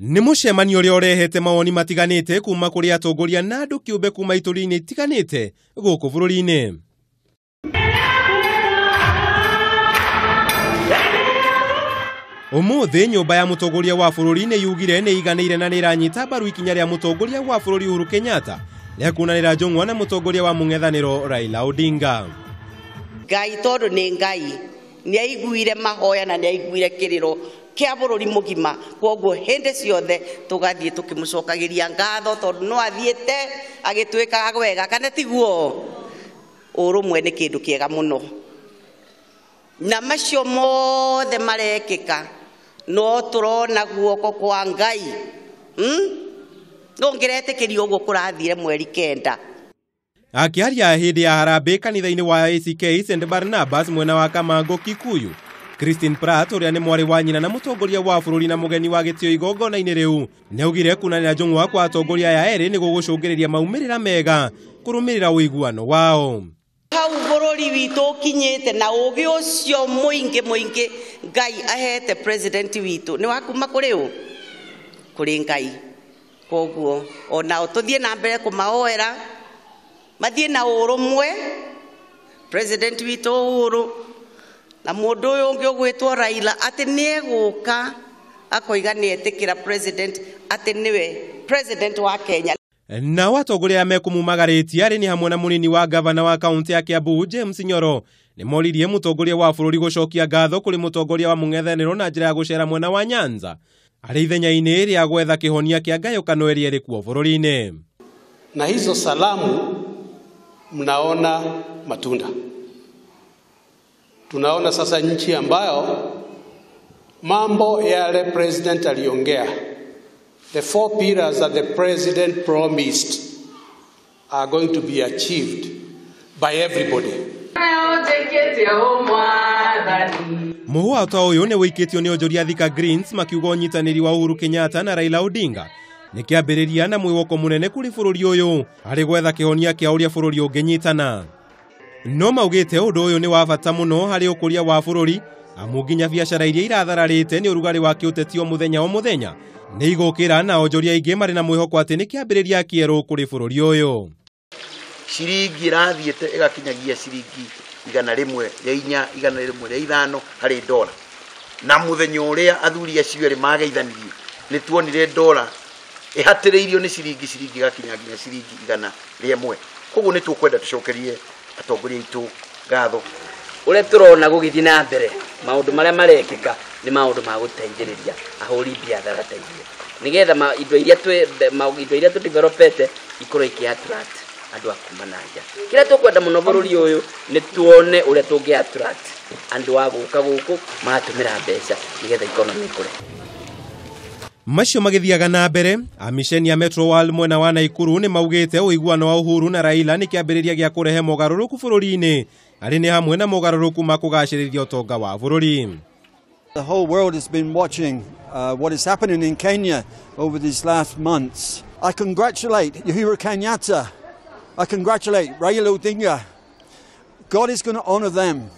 Nĩ mũcemanio ũrĩa ũrehete mawoni matiganĩte kuma kũrĩ atongoria na andũ kĩũmbe kuma itũũra-inĩ itiganĩte gũkũ bũrũri-inĩ. Ũmũthĩ nyũmba ya mutongoria wa bũrũri niyugire niiganirite na nĩranyita mbaru ikinya rĩa mutongoria wa bũrũri Uhuru Kenyatta rĩa kunanira njung'wa na mutongoria wa ngwataniro Raila Odinga. Ngai tondu ni Ngai ni aiguire mahoya na ni aiguire kiriro kia bũrũri mugima, koguo hende ciothe tugathie tukimucokagiria ngatho tondu no athiete agitwika wega kana tiguo. Urumwe ni kindu kiega muno na macio mothe marekika no turona guoko kwa Ngai. No ngiretekerio uguo kurathire mweri kenda. Akiaria hindi ya harambee kanitha-ini wa ACK St Barnabas mwena wa Kamangu Kikuyu, Christine Pratt uria ni mwari wa nyina na mutongoria wa bũrũri na mugeni wa gĩtĩo igongona-inĩ rĩu nĩaugire kunanira njung'wa kwa atongoria aya erĩ nĩ gũgũcũngĩrĩria maumĩrĩra mega kũrũmĩrĩra wuiguano wao. Hau bũrũri witũ kinyĩte na ũgĩ ũcio mũingĩ Ngai ahete president witũ nĩ wakuma kũrĩ ũ? Kũrĩ Ngai. Koguo ona tũthiĩ na mbere kũmahoera mathiĩ na ũrũmwe president witũ Uhuru na mũndũ ũyũ ũngĩ ũgwĩtwo Raila atĩ nĩ egũka akoiga nĩ etĩkĩra president atĩ nĩwe president wa Kenya. Na watongoria mekumumagarĩtie arĩ ni hamwe na mũnini wa gavana wa kaunti ya Kiambu James Nyoro nĩ moririe mutongoria wa bũrũri gũcokia ngatho kũrĩ mutongoria wa ngwataniro na njĩra ya gũcera mwena wa Nyanza arĩ ithenya-inĩ rĩa gwetha kĩhonia kĩa ngayũkano ĩrĩa ĩrĩ kuo bũrũri-inĩ. Na hizo salamu mnaona matunda. Tunaona sasa nchi ambayo mambo yale president aliongea, the 4 pillars that the president promised are going to be achieved by everybody. Mũhuato ũyũ nĩ wĩkĩtio nĩ onjoria thika Greens makiuga ũnyitanĩri wa Uhuru Kenyatta na Raila Odinga nĩ kĩambĩrĩria na mwĩhoko mũnene kũrĩ bũrũri ũyũ harĩ gwetha kĩhonia kĩa ũrĩa bũrũri ũngĩnyitana. No maugĩte ũndũ ũyũ nĩ wa bata mũno harĩ ũkũria wa bũrũri amu nginya biacara iria irathararĩte nĩ ũrugarĩ wa kĩũteti o mũthenya nĩ igũkĩra na onjoria ingĩ marĩ na mwĩhoko atĩ nĩ kĩambĩrĩria kĩerũ kũrĩ bũrũri ũyũ. Ciringi irathiĩte ĩgakinyagia ciringi 100 rĩa 4 100 rĩa 5 harĩ dola. Na mũthenya ũrĩa athuri acio erĩ mageithanirie nĩ tuonire dola ihatĩrĩirio nĩ ciringi igakinyagia ciringi 100 rĩa 1. Koguo nĩ tũkwenda tũcokerie atongoria itũ ngatho. Ule turona gũgĩthiĩ na mbere maũndũ marĩa marekĩka nĩ maũndũ ma gũteithĩrĩria ahũri biathara teithia nigetha indo iria tũdevelopete ikorwo ikiattract andũ akuma na nja. Kĩrĩa tũkwenda mũno bũrũri ũyũ nĩ tuone ũrĩa tũngĩattract andũ a gũkũ matũmĩra mbeca nigetha economy ikũre. Macio magĩthiaga na mbere amisheni ya Metro World mwena wa Naikuru nĩ maugĩte ũiguano wa Uhuru na Raila nĩ kĩambĩrĩria gĩa kũrehe mogarũrũku bũrũri-inĩ arĩ nĩ hamwe na mogarũrũku ma kũgacĩrĩria ũtonga wa bũrũri. The whole world has been watching what is happening in Kenya over these last months. I congratulate Uhuru Kenyatta. I congratulate Raila Odinga. God is going to honor them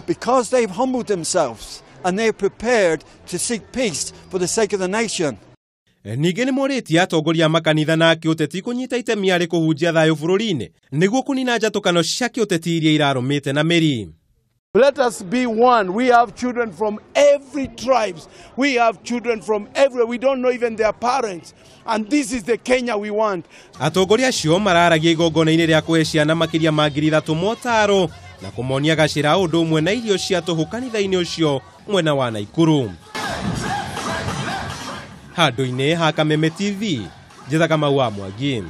because they've humbled themselves and they're prepared to seek peace for the sake of the nation. Ningĩ nĩ morĩtie atongoria makanitha na kĩũteti kũnyita itemi harĩ kũhunjia thayũ bũrũri-inĩ nĩguo kũnina njatũkano cia kĩũteti iria irarũmĩte na mĩri. Let us be one. We have children from every tribes. We have children from everywhere. We don't know even their parents. And this is the Kenya we want. Atongoria acio mararagia igongona-inĩ rĩa kũhe ciana makiria ma 3,000 motaro na kũmonia gacĩra ũndũ ũmwe na irio cia tũhũ kanitha-inĩ ũcio mwena wa Naikuru. Handũ-inĩ ha Kameme TV, njĩtaga Mau wa Mwangi.